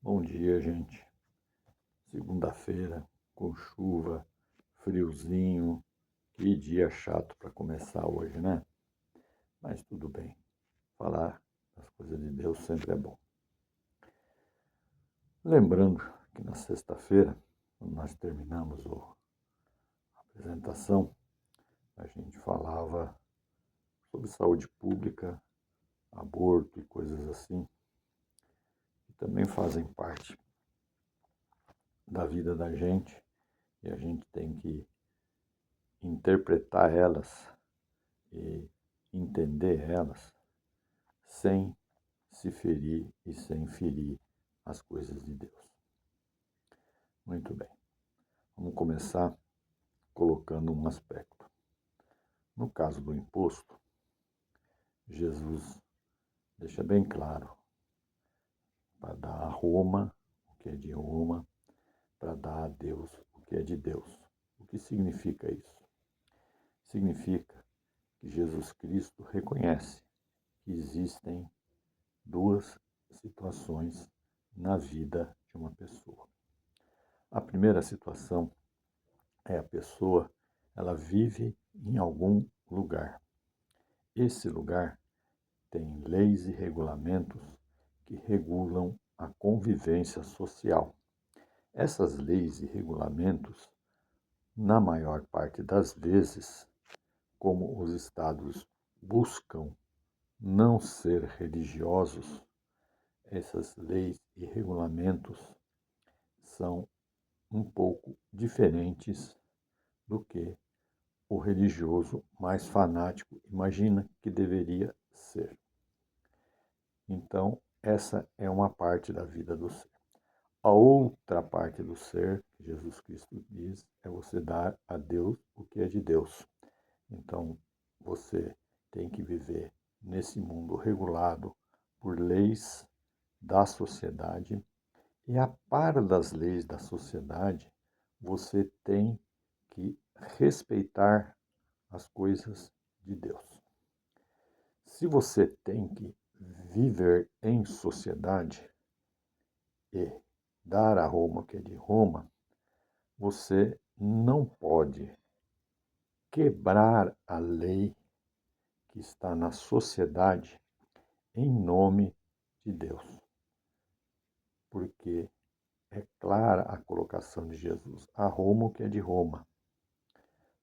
Bom dia, gente. Segunda-feira, com chuva, friozinho. Que dia chato para começar hoje, né? Mas tudo bem. Falar das coisas de Deus sempre é bom. Lembrando que na sexta-feira, quando nós terminamos a apresentação, a gente falava sobre saúde pública, aborto e coisas assim, que também fazem parte da vida da gente e a gente tem que interpretar elas e entender elas sem se ferir e sem ferir as coisas de Deus. Muito bem. Vamos começar colocando um aspecto. No caso do imposto, Jesus deixa bem claro para dar a Roma o que é de Roma, para dar a Deus o que é de Deus. O que significa isso? Significa que Jesus Cristo reconhece que existem duas situações na vida de uma pessoa. A primeira situação é a pessoa, ela vive em algum lugar. Esse lugar tem leis e regulamentos que regulam a convivência social. Essas leis e regulamentos, na maior parte das vezes, como os estados buscam não ser religiosos, essas leis e regulamentos são um pouco diferentes do que o religioso mais fanático imagina que deveria ser. Então, essa é uma parte da vida do ser. A outra parte do ser, que Jesus Cristo diz, é você dar a Deus o que é de Deus. Então, você tem que viver nesse mundo regulado por leis da sociedade e, a par das leis da sociedade, você tem que respeitar as coisas de Deus. Se você tem que viver em sociedade e dar a Roma o que é de Roma, você não pode quebrar a lei que está na sociedade em nome de Deus. Porque é clara a colocação de Jesus, a Roma o que é de Roma.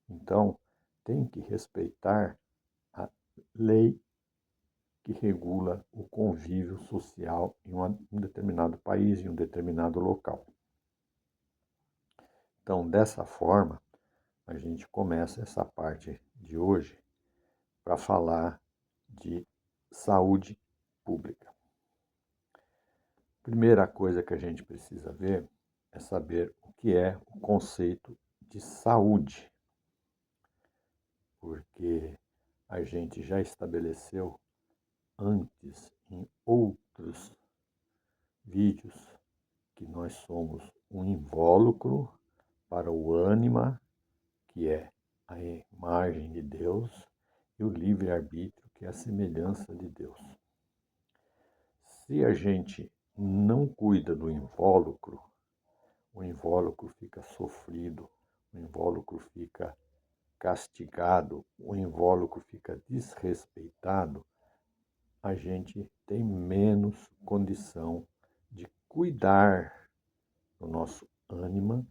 Então, tem que respeitar a lei que regula o convívio social em um determinado país, em um determinado local. Então, dessa forma, a gente começa essa parte de hoje para falar de saúde pública. Primeira coisa que a gente precisa ver é saber o que é o conceito de saúde, porque a gente já estabeleceu antes em outros vídeos que nós somos um invólucro para o ânima, que é a imagem de Deus, e o livre-arbítrio, que é a semelhança de Deus. Se a gente não cuida do invólucro, o invólucro fica sofrido, o invólucro fica castigado, o invólucro fica desrespeitado, a gente tem menos condição de cuidar do nosso ânima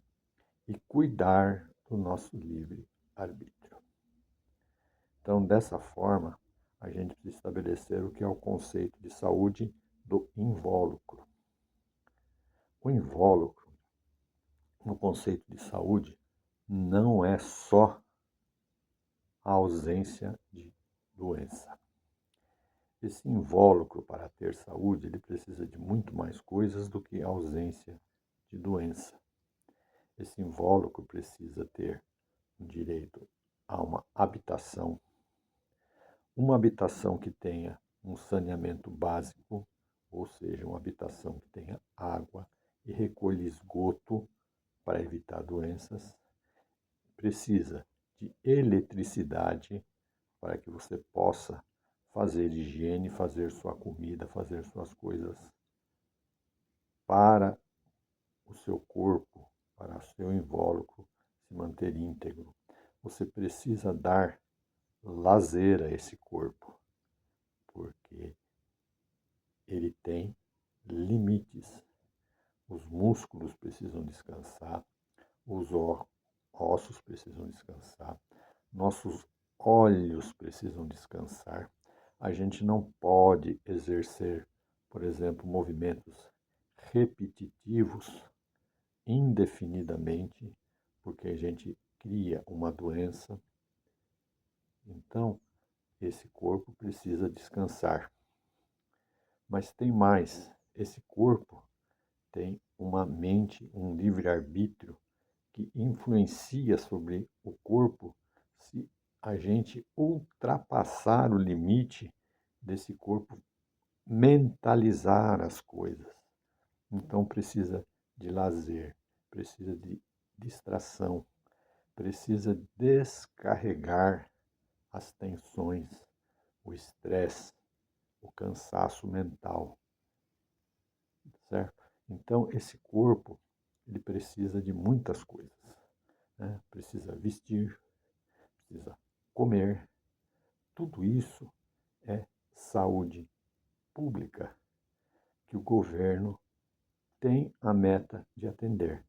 e cuidar do nosso livre-arbítrio. Então, dessa forma, a gente precisa estabelecer o que é o conceito de saúde do invólucro. O invólucro, no conceito de saúde, não é só a ausência de doença. Esse invólucro, para ter saúde, ele precisa de muito mais coisas do que a ausência de doença. Esse invólucro precisa ter direito a uma habitação que tenha um saneamento básico, ou seja, uma habitação que tenha água e recolha esgoto para evitar doenças. Precisa de eletricidade para que você possa fazer higiene, fazer sua comida, fazer suas coisas para o seu corpo, para o seu invólucro se manter íntegro. Você precisa dar lazer a esse corpo, porque ele tem limites. Os músculos precisam descansar, os ossos precisam descansar, nossos olhos precisam descansar. A gente não pode exercer, por exemplo, movimentos repetitivos indefinidamente, porque a gente cria uma doença. Então, esse corpo precisa descansar. Mas tem mais, esse corpo tem uma mente, um livre-arbítrio que influencia sobre o corpo se a gente ultrapassar o limite desse corpo mentalizar as coisas. Então precisa de lazer, precisa de distração, precisa descarregar as tensões, o estresse, o cansaço mental, certo? Então esse corpo, ele precisa de muitas coisas, né? Precisa vestir, precisa comer, tudo isso é saúde pública que o governo tem a meta de atender.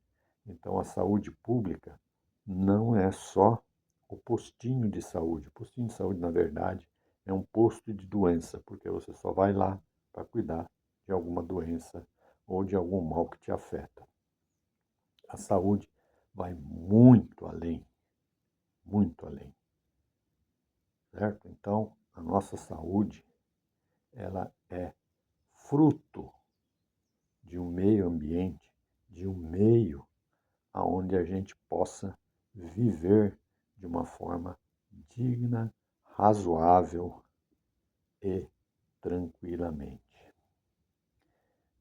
Então, a saúde pública não é só o postinho de saúde. O postinho de saúde, na verdade, é um posto de doença, porque você só vai lá para cuidar de alguma doença ou de algum mal que te afeta. A saúde vai muito além, certo? Então, a nossa saúde, ela é fruto de um meio ambiente, de um meio aonde a gente possa viver de uma forma digna, razoável e tranquilamente.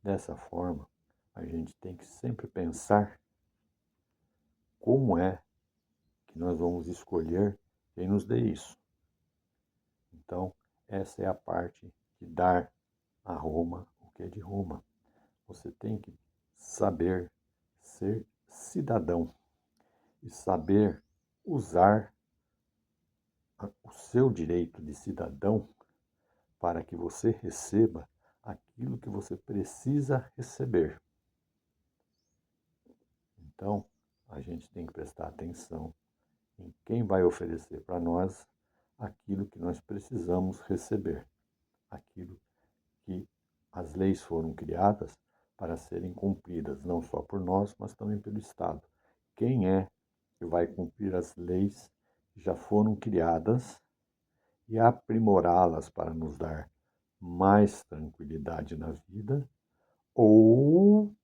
Dessa forma, a gente tem que sempre pensar como é que nós vamos escolher quem nos dê isso. Então, essa é a parte de dar a Roma o que é de Roma. Você tem que saber ser cidadão e saber usar o seu direito de cidadão para que você receba aquilo que você precisa receber. Então, a gente tem que prestar atenção em quem vai oferecer para nós aquilo que nós precisamos receber, aquilo que as leis foram criadas para serem cumpridas, não só por nós, mas também pelo Estado. Quem é que vai cumprir as leis que já foram criadas e aprimorá-las para nos dar mais tranquilidade na vida, ou,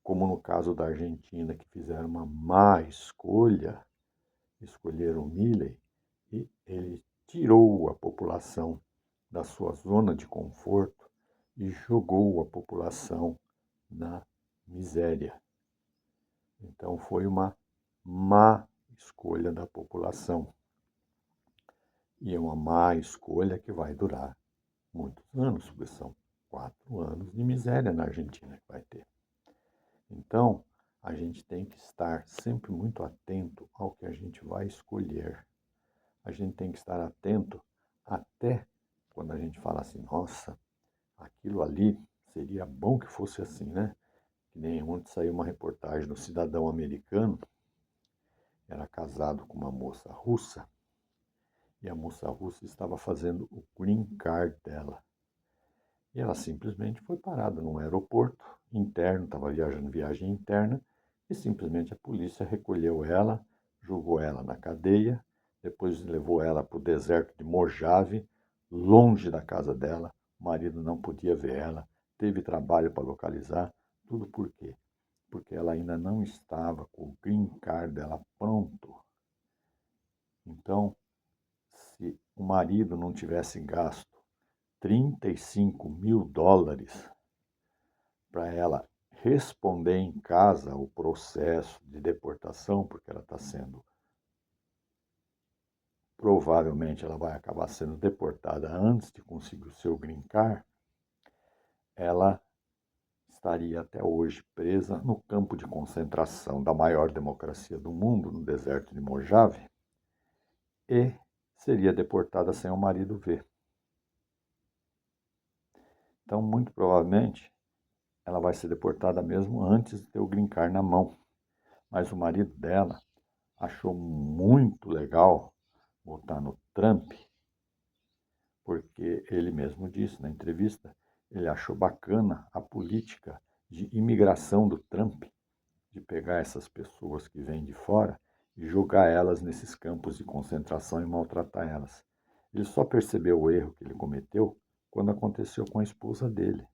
como no caso da Argentina, que fizeram uma má escolha, escolheram Milei, e ele tirou a população da sua zona de conforto e jogou a população na miséria. Então foi uma má escolha da população. E é uma má escolha que vai durar muitos anos, porque são 4 anos de miséria na Argentina que vai ter. Então, a gente tem que estar sempre muito atento ao que a gente vai escolher. A gente tem que estar atento até quando a gente fala assim, nossa, aquilo ali seria bom que fosse assim, né? Que nem ontem saiu uma reportagem do cidadão americano, era casado com uma moça russa, e a moça russa estava fazendo o green card dela. E ela simplesmente foi parada num aeroporto interno, estava viajando viagem interna, e simplesmente a polícia recolheu ela, jogou ela na cadeia, depois levou ela para o deserto de Mojave, longe da casa dela, o marido não podia ver ela, teve trabalho para localizar, tudo por quê? Porque ela ainda não estava com o green card dela pronto. Então, se o marido não tivesse gasto $35.000 para ela responder em casa o processo de deportação, porque ela está sendo, provavelmente ela vai acabar sendo deportada antes de conseguir o seu green card, ela estaria até hoje presa no campo de concentração da maior democracia do mundo, no deserto de Mojave, e seria deportada sem o marido ver. Então, muito provavelmente, ela vai ser deportada mesmo antes de ter o green card na mão. Mas o marido dela achou muito legal votar no Trump, porque ele mesmo disse na entrevista, ele achou bacana a política de imigração do Trump, de pegar essas pessoas que vêm de fora e jogar elas nesses campos de concentração e maltratar elas. Ele só percebeu o erro que ele cometeu quando aconteceu com a esposa dele.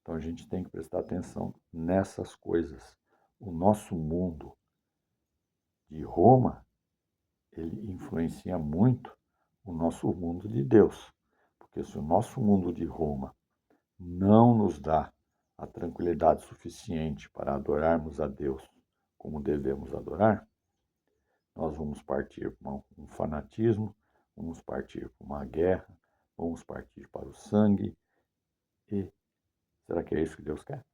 Então a gente tem que prestar atenção nessas coisas. O nosso mundo de Roma, ele influencia muito o nosso mundo de Deus. Porque se o nosso mundo de Roma não nos dá a tranquilidade suficiente para adorarmos a Deus como devemos adorar, nós vamos partir para um fanatismo, vamos partir para uma guerra, vamos partir para o sangue. E será que é isso que Deus quer?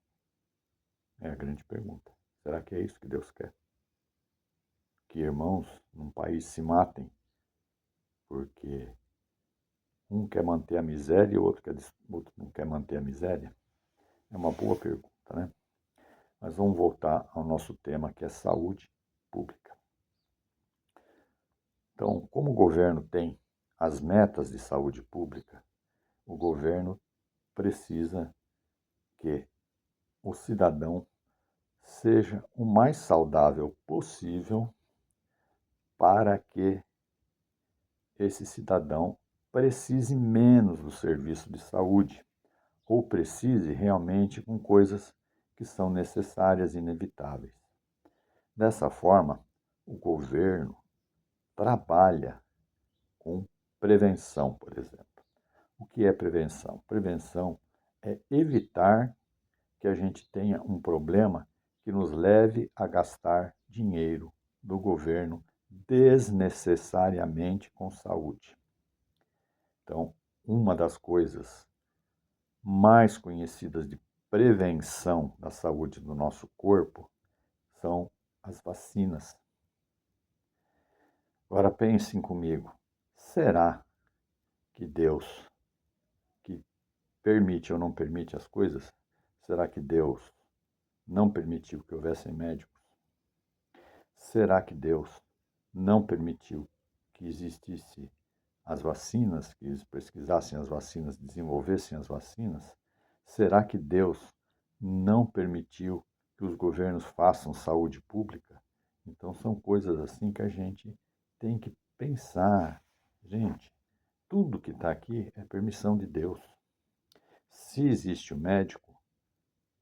É a grande pergunta. Será que é isso que Deus quer? Que irmãos num país se matem porque um quer manter a miséria e o outro não quer manter a miséria? É uma boa pergunta, né? Mas vamos voltar ao nosso tema, que é saúde pública. Então, como o governo tem as metas de saúde pública, o governo precisa que o cidadão seja o mais saudável possível para que esse cidadão precise menos do serviço de saúde ou precise realmente com coisas que são necessárias e inevitáveis. Dessa forma, o governo trabalha com prevenção, por exemplo. O que é prevenção? Prevenção é evitar que a gente tenha um problema que nos leve a gastar dinheiro do governo desnecessariamente com saúde. Então, uma das coisas mais conhecidas de prevenção da saúde do nosso corpo são as vacinas. Agora pensem comigo, será que Deus, que permite ou não permite as coisas, será que Deus não permitiu que houvessem médicos? Será que Deus não permitiu que existisse as vacinas, que eles pesquisassem as vacinas, desenvolvessem as vacinas? Será que Deus não permitiu que os governos façam saúde pública? Então são coisas assim que a gente tem que pensar. Gente, tudo que está aqui é permissão de Deus. Se existe o médico,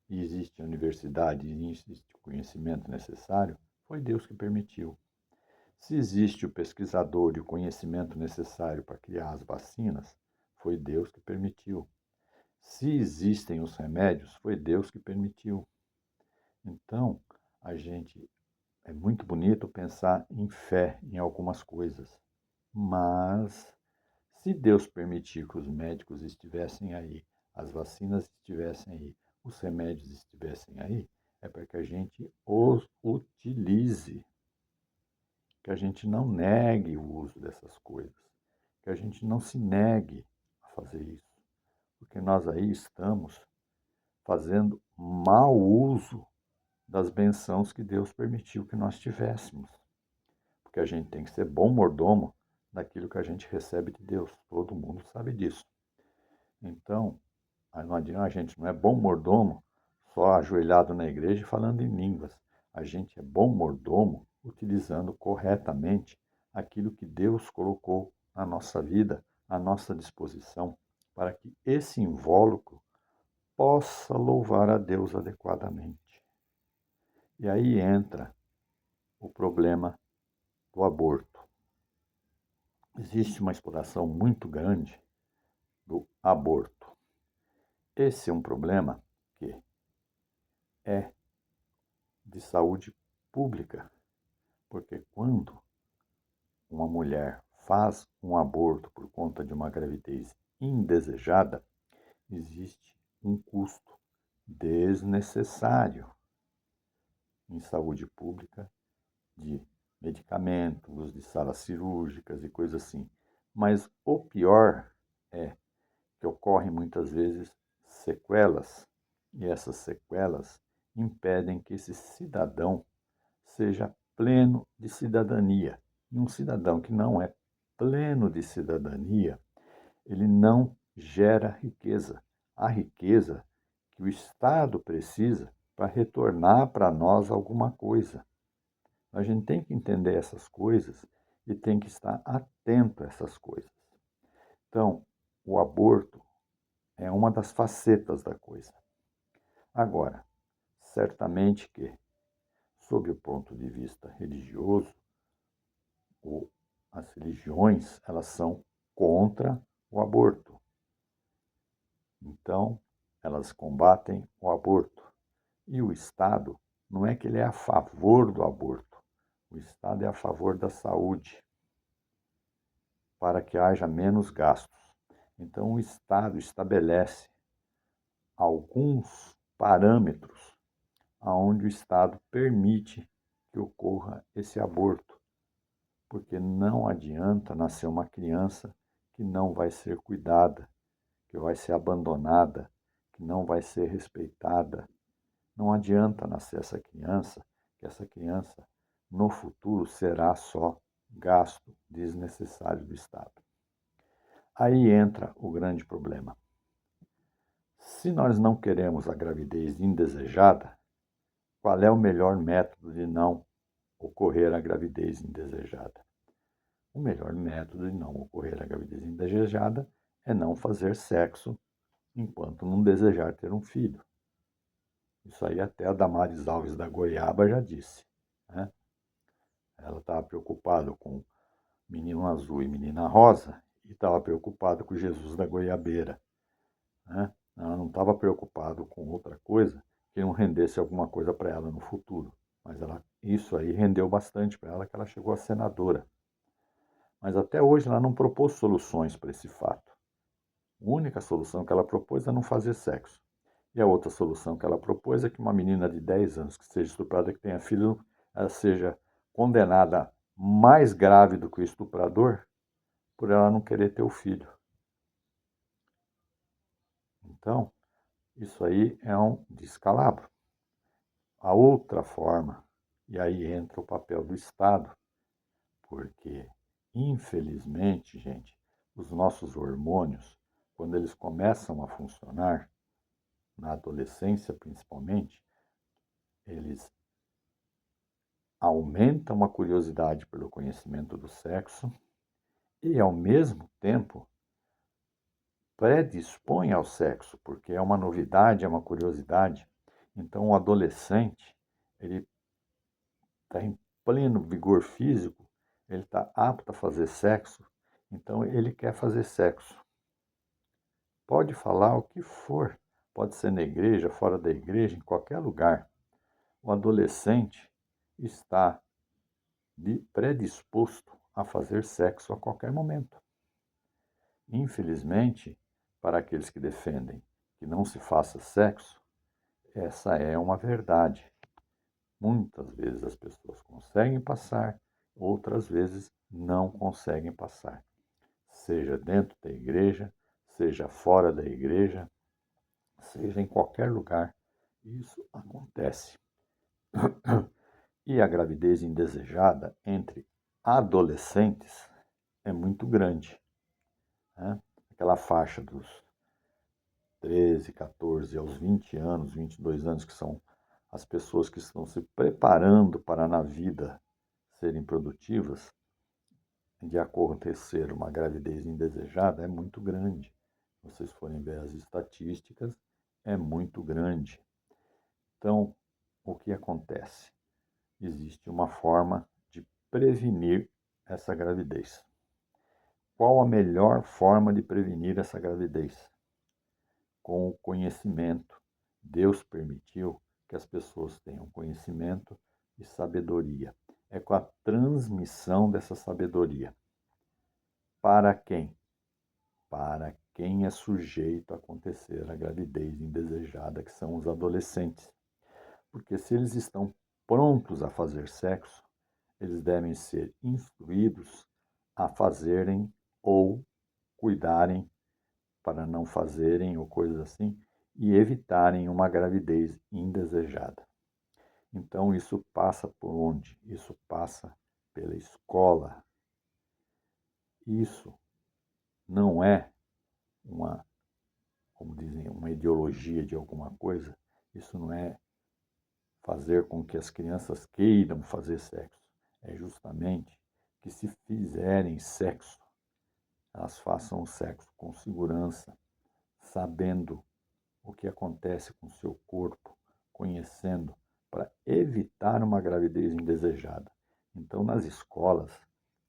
e existe a universidade, e existe o conhecimento necessário, foi Deus que permitiu. Se existe o pesquisador e o conhecimento necessário para criar as vacinas, foi Deus que permitiu. Se existem os remédios, foi Deus que permitiu. Então, é muito bonito pensar em fé em algumas coisas, mas se Deus permitir que os médicos estivessem aí, as vacinas estivessem aí, os remédios estivessem aí, é para que a gente os utilize, que a gente não negue o uso dessas coisas, que a gente não se negue a fazer isso, porque nós aí estamos fazendo mau uso das bênçãos que Deus permitiu que nós tivéssemos, porque a gente tem que ser bom mordomo daquilo que a gente recebe de Deus, todo mundo sabe disso. Então, não adianta, a gente não é bom mordomo só ajoelhado na igreja e falando em línguas. A gente é bom mordomo utilizando corretamente aquilo que Deus colocou na nossa vida, à nossa disposição, para que esse invólucro possa louvar a Deus adequadamente. E aí entra o problema do aborto. Existe uma exploração muito grande do aborto. Esse é um problema que é de saúde pública, porque quando uma mulher faz um aborto por conta de uma gravidez indesejada, existe um custo desnecessário em saúde pública, de medicamentos, de salas cirúrgicas e coisas assim. Mas o pior é que ocorrem muitas vezes sequelas, e essas sequelas impedem que esse cidadão seja pleno de cidadania. E um cidadão que não é pleno de cidadania, ele não gera riqueza. A riqueza que o Estado precisa para retornar para nós alguma coisa. A gente tem que entender essas coisas e tem que estar atento a essas coisas. Então, o aborto é uma das facetas da coisa. Agora, certamente que, sob o ponto de vista religioso, as religiões, elas são contra o aborto. Então, elas combatem o aborto. E o Estado, não é que ele é a favor do aborto, o Estado é a favor da saúde, para que haja menos gastos. Então, o Estado estabelece alguns parâmetros aonde o Estado permite que ocorra esse aborto, porque não adianta nascer uma criança que não vai ser cuidada, que vai ser abandonada, que não vai ser respeitada. Não adianta nascer essa criança, que essa criança no futuro será só gasto desnecessário do Estado. Aí entra o grande problema. Se nós não queremos a gravidez indesejada, qual é o melhor método de não ocorrer a gravidez indesejada? O melhor método de não ocorrer a gravidez indesejada é não fazer sexo enquanto não desejar ter um filho. Isso aí até a Damares Alves da Goiaba já disse, né? Ela estava preocupada com menino azul e menina rosa e estava preocupada com Jesus da Goiabeira, né? Ela não estava preocupada com outra coisa que não rendesse alguma coisa para ela no futuro. Mas isso aí rendeu bastante para ela, que ela chegou a senadora. Mas até hoje ela não propôs soluções para esse fato. A única solução que ela propôs é não fazer sexo. E a outra solução que ela propôs é que uma menina de 10 anos que seja estuprada, que tenha filho, ela seja condenada mais grave do que o estuprador por ela não querer ter o filho. Então, isso aí é um descalabro. A outra forma, e aí entra o papel do Estado, porque, infelizmente, gente, os nossos hormônios, quando eles começam a funcionar, na adolescência principalmente, eles aumentam a curiosidade pelo conhecimento do sexo e, ao mesmo tempo, predispõem ao sexo, porque é uma novidade, é uma curiosidade. Então, o adolescente, ele está em pleno vigor físico, ele está apto a fazer sexo, então ele quer fazer sexo. Pode falar o que for, pode ser na igreja, fora da igreja, em qualquer lugar. O adolescente está predisposto a fazer sexo a qualquer momento. Infelizmente, para aqueles que defendem que não se faça sexo, essa é uma verdade. Muitas vezes as pessoas conseguem passar, outras vezes não conseguem passar. Seja dentro da igreja, seja fora da igreja, seja em qualquer lugar, isso acontece. E a gravidez indesejada entre adolescentes é muito grande, né? Aquela faixa dos 13, 14 aos 20 anos, 22 anos, que são as pessoas que estão se preparando para na vida serem produtivas, de acontecer uma gravidez indesejada, é muito grande. Se vocês forem ver as estatísticas, é muito grande. Então, o que acontece? Existe uma forma de prevenir essa gravidez. Qual a melhor forma de prevenir essa gravidez? Com o conhecimento. Deus permitiu que as pessoas tenham conhecimento e sabedoria. É com a transmissão dessa sabedoria. Para quem? Para quem é sujeito a acontecer a gravidez indesejada, que são os adolescentes. Porque se eles estão prontos a fazer sexo, eles devem ser instruídos a fazerem ou cuidarem para não fazerem ou coisas assim e evitarem uma gravidez indesejada. Então isso passa por onde? Isso passa pela escola. Isso não é uma, como dizem, uma ideologia de alguma coisa. Isso não é fazer com que as crianças queiram fazer sexo. É justamente que se fizerem sexo, elas façam o sexo com segurança, sabendo o que acontece com o seu corpo, conhecendo, para evitar uma gravidez indesejada. Então, nas escolas,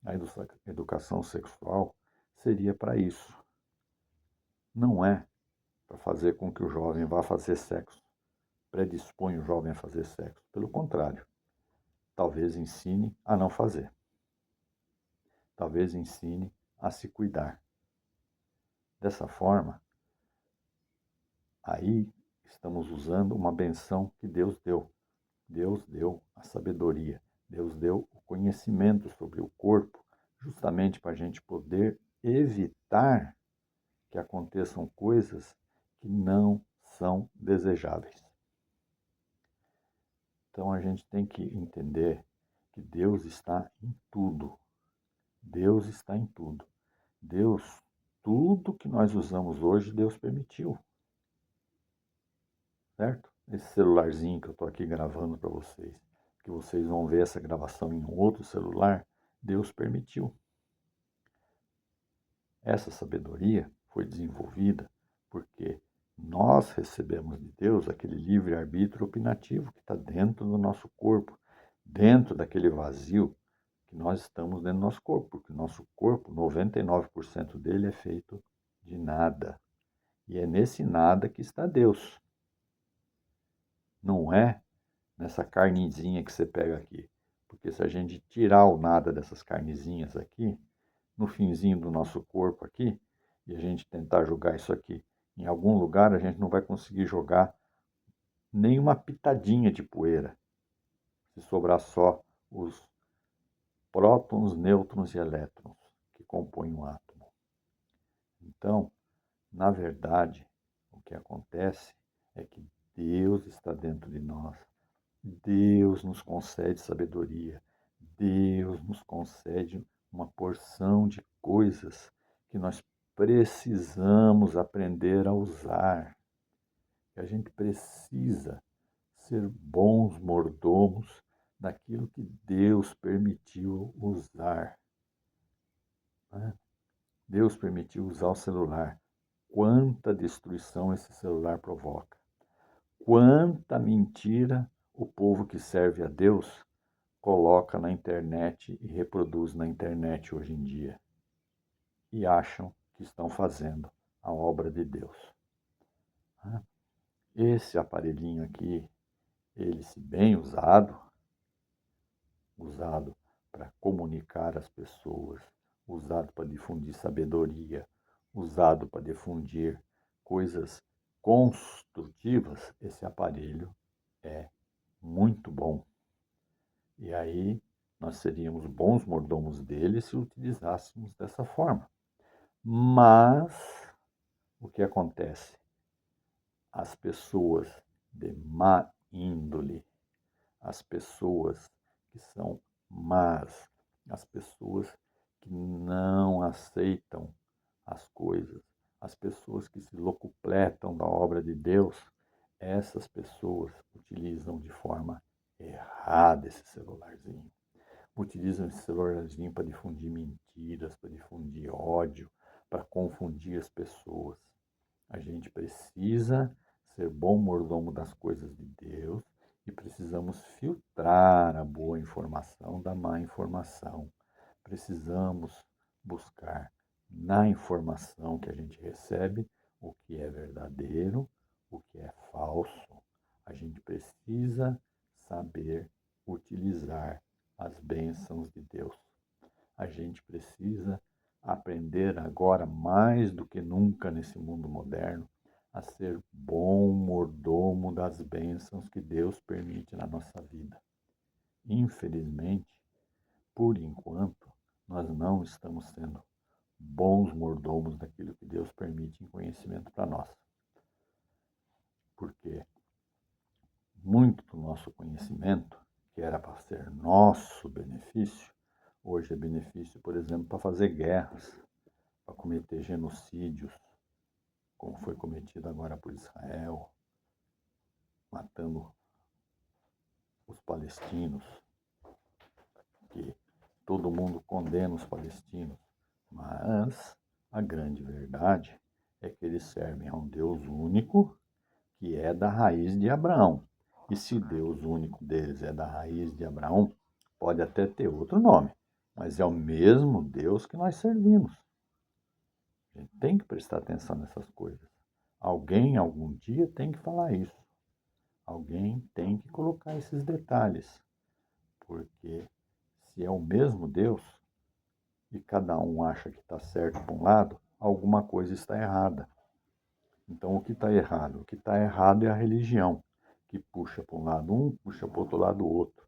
a educação sexual seria para isso. Não é para fazer com que o jovem vá fazer sexo, predispõe o jovem a fazer sexo. Pelo contrário, talvez ensine a não fazer. Talvez ensine a se cuidar. Dessa forma, aí estamos usando uma benção que Deus deu. Deus deu a sabedoria, Deus deu o conhecimento sobre o corpo, justamente para a gente poder evitar que aconteçam coisas que não são desejáveis. Então a gente tem que entender que Deus está em tudo. Deus está em tudo. Deus, tudo que nós usamos hoje, Deus permitiu. Certo? Esse celularzinho que eu estou aqui gravando para vocês, que vocês vão ver essa gravação em um outro celular, Deus permitiu. Essa sabedoria foi desenvolvida porque nós recebemos de Deus aquele livre-arbítrio opinativo que está dentro do nosso corpo, dentro daquele vazio que nós estamos dentro do nosso corpo, porque o nosso corpo, 99% dele é feito de nada. E é nesse nada que está Deus. Não é nessa carnezinha que você pega aqui. Porque se a gente tirar o nada dessas carnezinhas aqui, no finzinho do nosso corpo aqui, e a gente tentar jogar isso aqui em algum lugar, a gente não vai conseguir jogar nem uma pitadinha de poeira. Se sobrar só os prótons, nêutrons e elétrons que compõem um átomo. Então, na verdade, o que acontece é que Deus está dentro de nós. Deus nos concede sabedoria. Deus nos concede uma porção de coisas que nós precisamos aprender a usar. Que a gente precisa ser bons mordomos daquilo que Deus permitiu usar. Né? Deus permitiu usar o celular. Quanta destruição esse celular provoca. Quanta mentira o povo que serve a Deus coloca na internet e reproduz na internet hoje em dia. E acham que estão fazendo a obra de Deus. Esse aparelhinho aqui, ele se bem usado para comunicar as pessoas, usado para difundir sabedoria, usado para difundir coisas construtivas, esse aparelho é muito bom. E aí nós seríamos bons mordomos dele se o utilizássemos dessa forma. Mas o que acontece? As pessoas de má índole, as pessoas que são más, as pessoas que não aceitam as coisas, as pessoas que se locupletam da obra de Deus, essas pessoas utilizam de forma errada esse celularzinho. Utilizam esse celularzinho para difundir mentiras, para difundir ódio, para confundir as pessoas. A gente precisa ser bom mordomo das coisas de Deus e precisamos filtrar a boa informação da má informação. Precisamos buscar na informação que a gente recebe o que é verdadeiro, o que é falso. A gente precisa saber utilizar as bênçãos de Deus. A gente precisa aprender agora, mais do que nunca nesse mundo moderno, a ser bom mordomo das bênçãos que Deus permite na nossa vida. Infelizmente, por enquanto, nós não estamos sendo bons mordomos daquilo que Deus permite em conhecimento para nós. Porque muito do nosso conhecimento, que era para ser nosso benefício, hoje é benefício, por exemplo, para fazer guerras, para cometer genocídios, como foi cometido agora por Israel, matando os palestinos, que todo mundo condena os palestinos, mas a grande verdade é que eles servem a um Deus único, que é da raiz de Abraão. E se o Deus único deles é da raiz de Abraão, pode até ter outro nome, mas é o mesmo Deus que nós servimos. A gente tem que prestar atenção nessas coisas. Alguém, algum dia, tem que falar isso. Alguém tem que colocar esses detalhes. Porque se é o mesmo Deus e cada um acha que está certo para um lado, alguma coisa está errada. Então, o que está errado? O que está errado é a religião, que puxa para um lado um, puxa para o outro lado o outro.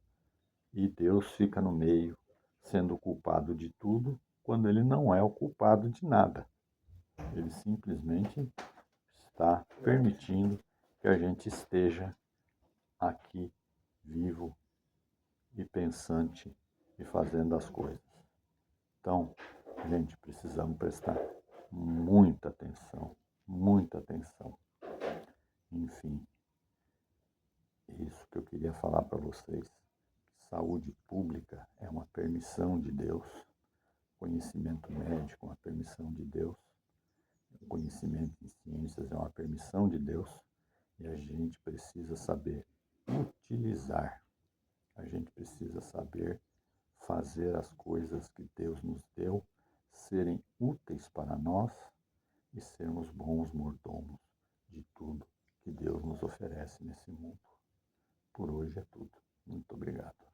E Deus fica no meio, sendo o culpado de tudo, quando ele não é o culpado de nada. Ele simplesmente está permitindo que a gente esteja aqui, vivo e pensante e fazendo as coisas. Então, gente, precisamos prestar muita atenção, muita atenção. Enfim, isso que eu queria falar para vocês. Saúde pública é uma permissão de Deus. Conhecimento médico é uma permissão de Deus. Conhecimento em ciências é uma permissão de Deus. E a gente precisa saber utilizar. A gente precisa saber fazer as coisas que Deus nos deu serem úteis para nós e sermos bons mordomos de tudo que Deus nos oferece nesse mundo. Por hoje é tudo. Muito obrigado.